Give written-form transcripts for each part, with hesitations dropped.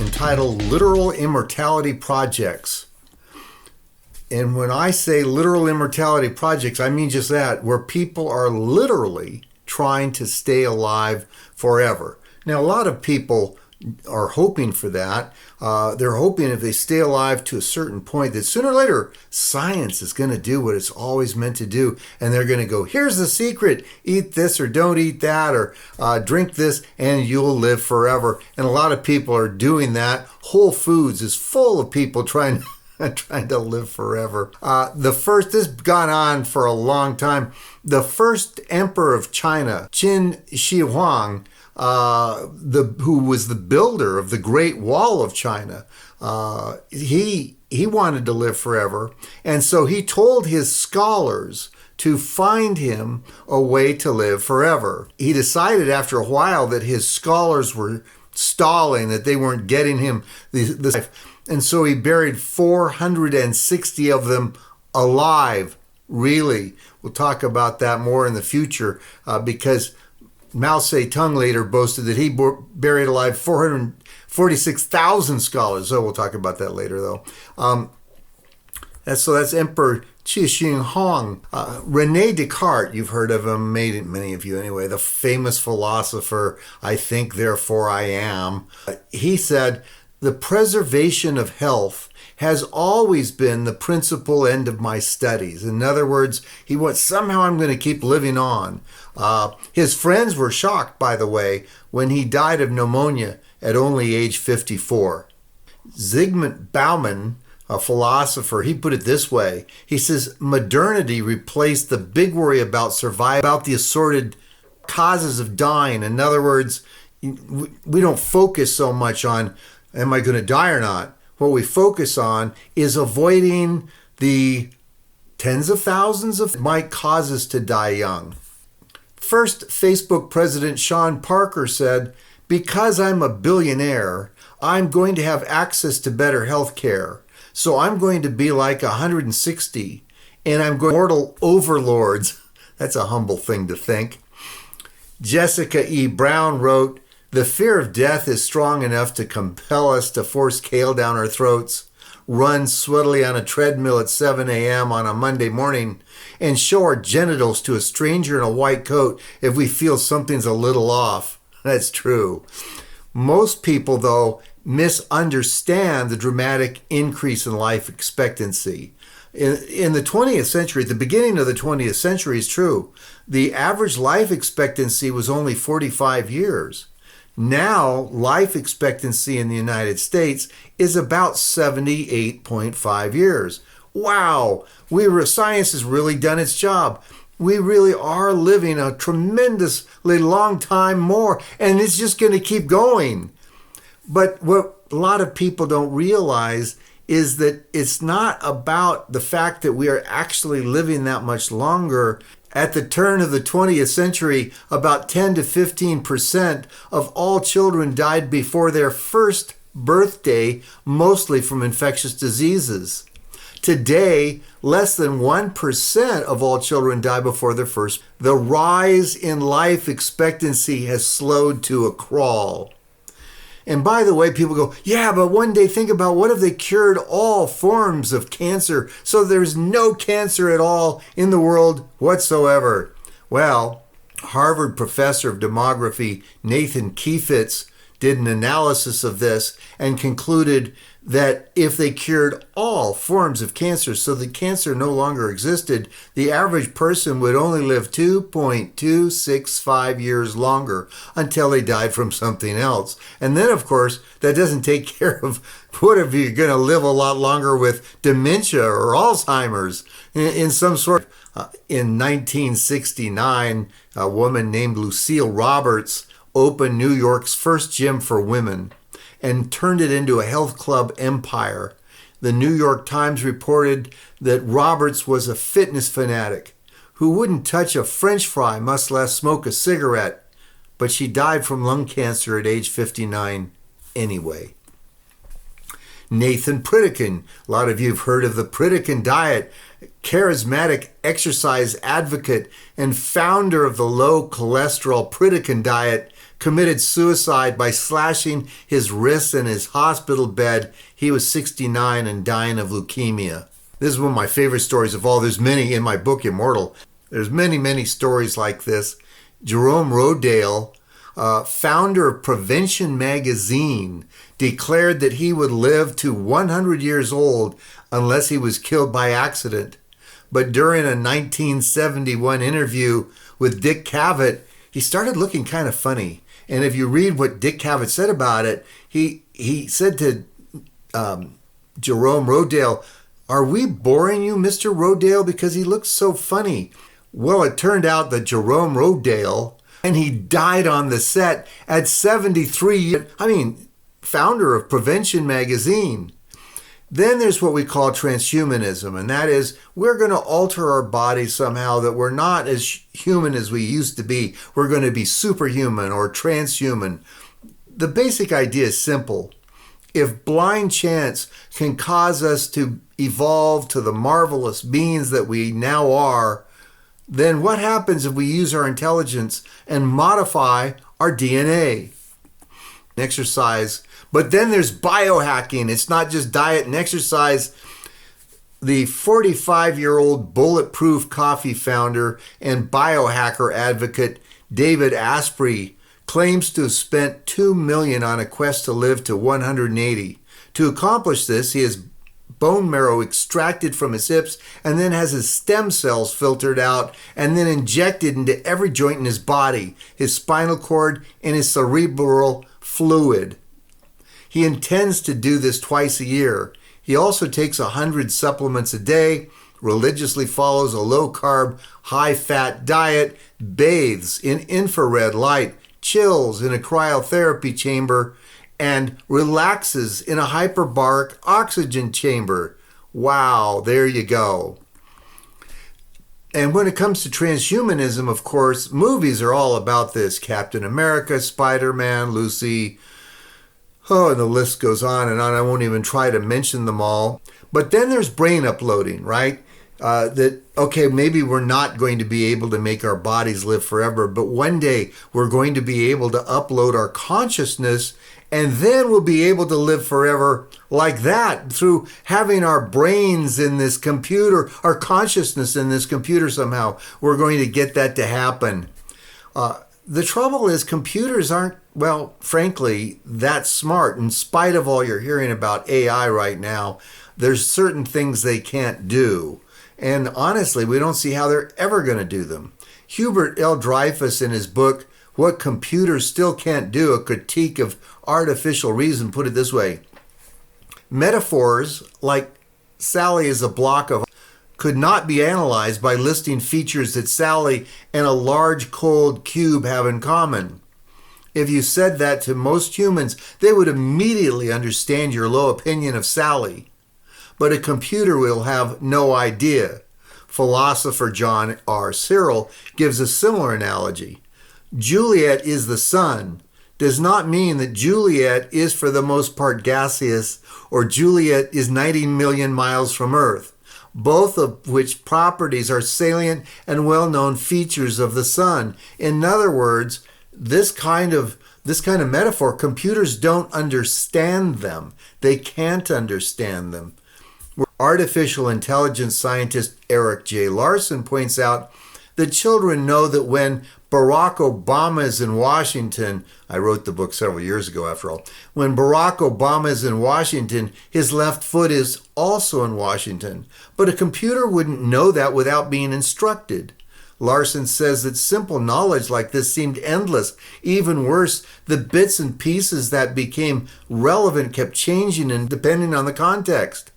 entitled Literal Immortality Projects. And when I say literal immortality projects, I mean just that, where people are literally trying to stay alive forever. Now, a lot of people are hoping for that. They're hoping if they stay alive to a certain point that sooner or later science is going to do what it's always meant to do. And they're going to go, here's the secret, eat this or don't eat that, or drink this and you'll live forever. And a lot of people are doing that. Whole Foods is full of people trying to live forever. This has gone on for a long time. The first emperor of China, Qin Shi Huang, who was the builder of the Great Wall of China, he wanted to live forever, and so he told his scholars to find him a way to live forever. He decided after a while that his scholars were stalling, that they weren't getting him this life, and so he buried 460 of them alive. Really, we'll talk about that more in the future, because Mao Zedong later boasted that he buried alive 446,000 scholars. So we'll talk about that later, though. That's Emperor Qin Shi Huang. René Descartes, you've heard of him, many of you anyway, the famous philosopher, I think, therefore I am. He said, the preservation of health has always been the principal end of my studies. In other words, he went, somehow I'm going to keep living on. His friends were shocked, by the way, when he died of pneumonia at only age 54. Zygmunt Bauman, a philosopher, he put it this way. He says, modernity replaced the big worry about survival, about the assorted causes of dying. In other words, we don't focus so much on, am I going to die or not? What we focus on is avoiding the tens of thousands of might cause us to die young. First, Facebook President Sean Parker said, because I'm a billionaire, I'm going to have access to better health care. So I'm going to be like 160, and I'm going mortal overlords. That's a humble thing to think. Jessica E. Brown wrote, the fear of death is strong enough to compel us to force kale down our throats, run sweatily on a treadmill at 7 a.m. on a Monday morning, and show our genitals to a stranger in a white coat if we feel something's a little off. That's true. Most people, though, misunderstand the dramatic increase in life expectancy. In the 20th century, at the beginning of the 20th century is true, the average life expectancy was only 45 years. Now, life expectancy in the United States is about 78.5 years. Wow, science has really done its job. We really are living a tremendously long time more, and it's just going to keep going. But what a lot of people don't realize is that it's not about the fact that we are actually living that much longer. At the turn of the 20th century, about 10 to 15% of all children died before their first birthday, mostly from infectious diseases. Today, less than 1% of all children die before their first. The rise in life expectancy has slowed to a crawl. And by the way, people go, yeah, but one day think about what if they cured all forms of cancer so there's no cancer at all in the world whatsoever? Well, Harvard professor of demography Nathan Kefitz did an analysis of this and concluded that if they cured all forms of cancer so that cancer no longer existed, the average person would only live 2.265 years longer until they died from something else. And then, of course, that doesn't take care of what if you're going to live a lot longer with dementia or Alzheimer's in some sort. In 1969, a woman named Lucille Roberts opened New York's first gym for women and turned it into a health club empire. The New York Times reported that Roberts was a fitness fanatic who wouldn't touch a French fry, much less smoke a cigarette, but she died from lung cancer at age 59 anyway. Nathan Pritikin, a lot of you have heard of the Pritikin diet, charismatic exercise advocate and founder of the low cholesterol Pritikin diet, committed suicide by slashing his wrists in his hospital bed. He was 69 and dying of leukemia. This is one of my favorite stories of all. There's many in my book, Immortal. There's many, many stories like this. Jerome Rodale, founder of Prevention magazine, declared that he would live to 100 years old unless he was killed by accident. But during a 1971 interview with Dick Cavett, he started looking kind of funny. And if you read what Dick Cavett said about it, he said to Jerome Rodale, "Are we boring you, Mr. Rodale, because he looks so funny?" Well, it turned out that Jerome Rodale, and he died on the set at 73 years. Founder of Prevention magazine. Then there's what we call transhumanism, and that is we're going to alter our bodies somehow that we're not as human as we used to be. We're going to be superhuman or transhuman. The basic idea is simple. If blind chance can cause us to evolve to the marvelous beings that we now are, then what happens if we use our intelligence and modify our DNA? Exercise. But then there's biohacking. It's not just diet and exercise. The 45-year-old Bulletproof Coffee founder and biohacker advocate David Asprey claims to have spent $2 million on a quest to live to 180. To accomplish this, he has bone marrow extracted from his hips and then has his stem cells filtered out and then injected into every joint in his body, his spinal cord, and his cerebral fluid. He intends to do this twice a year. He also takes 100 supplements a day, religiously follows a low-carb, high-fat diet, bathes in infrared light, chills in a cryotherapy chamber, and relaxes in a hyperbaric oxygen chamber. Wow, there you go. And when it comes to transhumanism, of course, movies are all about this. Captain America, Spider-Man, Lucy, and the list goes on and on. I won't even try to mention them all. But then there's brain uploading, right? Maybe we're not going to be able to make our bodies live forever, but one day we're going to be able to upload our consciousness, and then we'll be able to live forever like that through having our brains in this computer, our consciousness in this computer somehow. We're going to get that to happen. The trouble is computers aren't, frankly, that smart. In spite of all you're hearing about AI right now, there's certain things they can't do. And honestly, we don't see how they're ever going to do them. Hubert L. Dreyfus, in his book, What Computers Still Can't Do, a critique of artificial reason, put it this way. Metaphors like Sally is a block of could not be analyzed by listing features that Sally and a large cold cube have in common. If you said that to most humans, they would immediately understand your low opinion of Sally. But a computer will have no idea. Philosopher John R. Searle gives a similar analogy. Juliet is the sun does not mean that Juliet is for the most part gaseous or Juliet is 90 million miles from Earth, both of which properties are salient and well-known features of the sun. In other words, this kind of metaphor, computers don't understand them. They can't understand them. Artificial intelligence scientist Eric J. Larson points out that children know that when Barack Obama is in Washington, I wrote the book several years ago after all, when Barack Obama is in Washington, his left foot is also in Washington. But a computer wouldn't know that without being instructed. Larson says that simple knowledge like this seemed endless. Even worse, the bits and pieces that became relevant kept changing and depending on the context.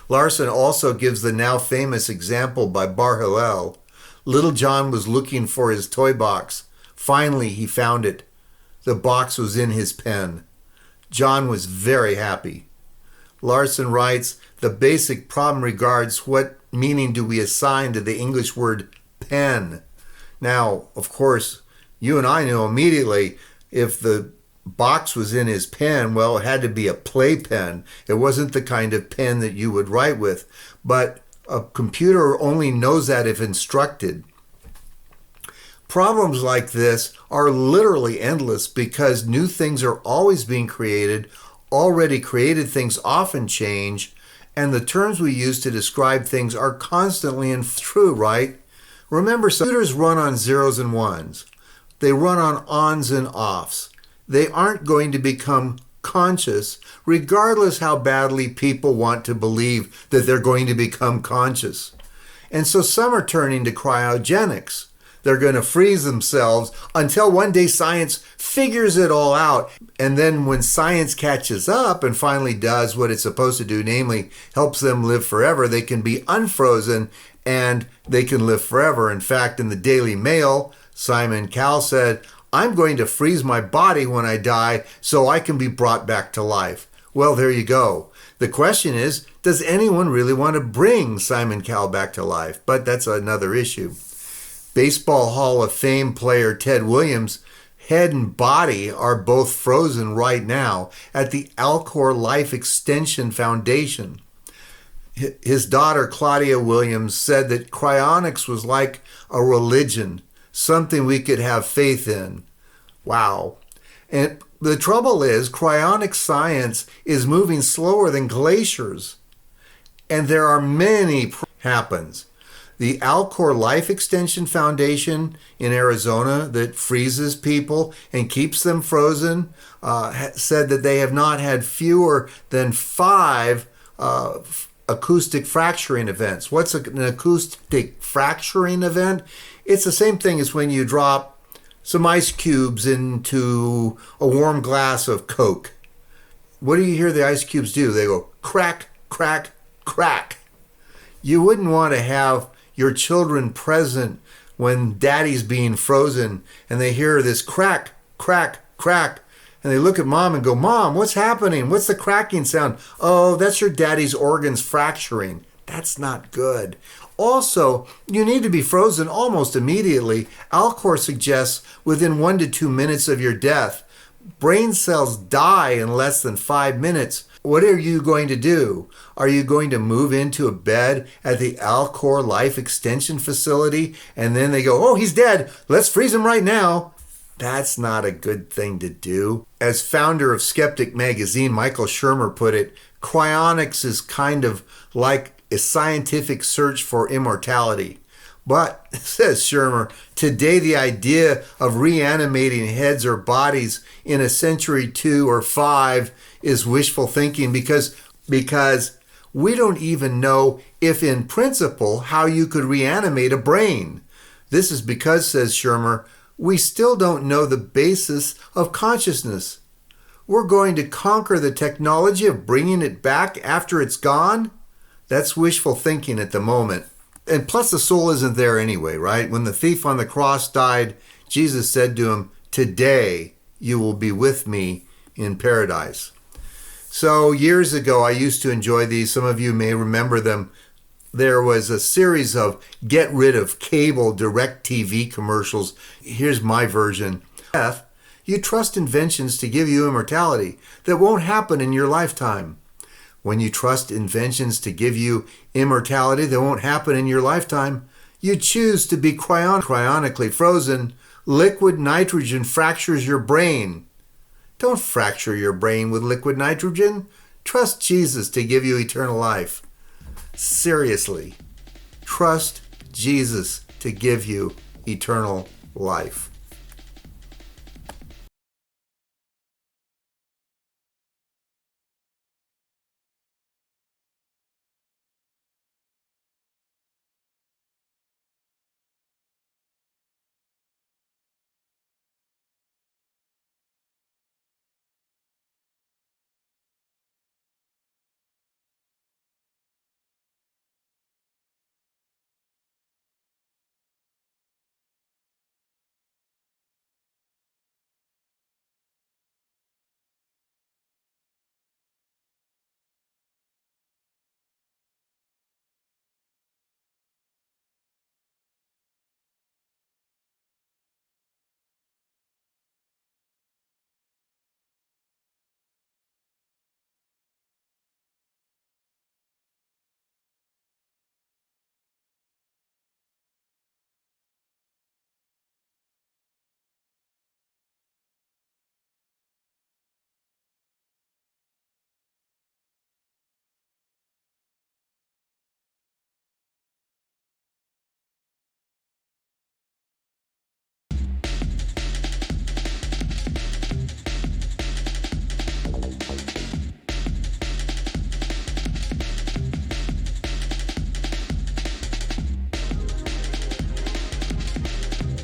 Larson also gives the now famous example by Bar Hillel. Little John was looking for his toy box. Finally, he found it. The box was in his pen. John was very happy. Larson writes, the basic problem regards what meaning do we assign to the English word pen. Now, of course, you and I know immediately if the box was in his pen, well, it had to be a play pen. It wasn't the kind of pen that you would write with. But a computer only knows that if instructed. Problems like this are literally endless because new things are always being created. Already created things often change, and the terms we use to describe things are constantly true, right? Remember, computers run on zeros and ones. They run on ons and offs. They aren't going to become conscious, regardless how badly people want to believe that they're going to become conscious. And so some are turning to cryogenics. They're going to freeze themselves until one day science figures it all out. And then when science catches up and finally does what it's supposed to do, namely helps them live forever, they can be unfrozen and they can live forever. In fact, in the Daily Mail, Simon Cowell said, "I'm going to freeze my body when I die so I can be brought back to life." Well, there you go. The question is, does anyone really want to bring Simon Cowell back to life? But that's another issue. Baseball Hall of Fame player Ted Williams' head and body are both frozen right now at the Alcor Life Extension Foundation. His daughter Claudia Williams said that cryonics was like a religion, something we could have faith in. Wow. And the trouble is, cryonic science is moving slower than glaciers. And there are many happens. The Alcor Life Extension Foundation in Arizona that freezes people and keeps them frozen said that they have not had fewer than 5 acoustic fracturing events. What's an acoustic fracturing event? It's the same thing as when you drop some ice cubes into a warm glass of Coke. What do you hear the ice cubes do? They go crack, crack, crack. You wouldn't want to have your children present when daddy's being frozen and they hear this crack, crack, crack, and they look at mom and go, "Mom, what's happening? What's the cracking sound?" "Oh, that's your daddy's organs fracturing." That's not good. Also, you need to be frozen almost immediately. Alcor suggests within 1 to 2 minutes of your death. Brain cells die in less than 5 minutes. What are you going to do? Are you going to move into a bed at the Alcor Life Extension Facility and then they go, "Oh, he's dead. Let's freeze him right now"? That's not a good thing to do. As founder of Skeptic Magazine, Michael Shermer put it, cryonics is kind of like a scientific search for immortality. But, says Shermer, today the idea of reanimating heads or bodies in a century 2 or 5 is wishful thinking because we don't even know if in principle how you could reanimate a brain. This is because, says Shermer, we still don't know the basis of consciousness. We're going to conquer the technology of bringing it back after it's gone? That's wishful thinking at the moment. And plus the soul isn't there anyway, right? When the thief on the cross died, Jesus said to him, "Today you will be with me in paradise." So years ago, I used to enjoy these. Some of you may remember them. There was a series of get rid of cable direct TV commercials. Here's my version. You trust inventions to give you immortality that won't happen in your lifetime. When you trust inventions to give you immortality that won't happen in your lifetime, you choose to be cryonically frozen. Liquid nitrogen fractures your brain. Don't fracture your brain with liquid nitrogen. Trust Jesus to give you eternal life. Seriously, trust Jesus to give you eternal life.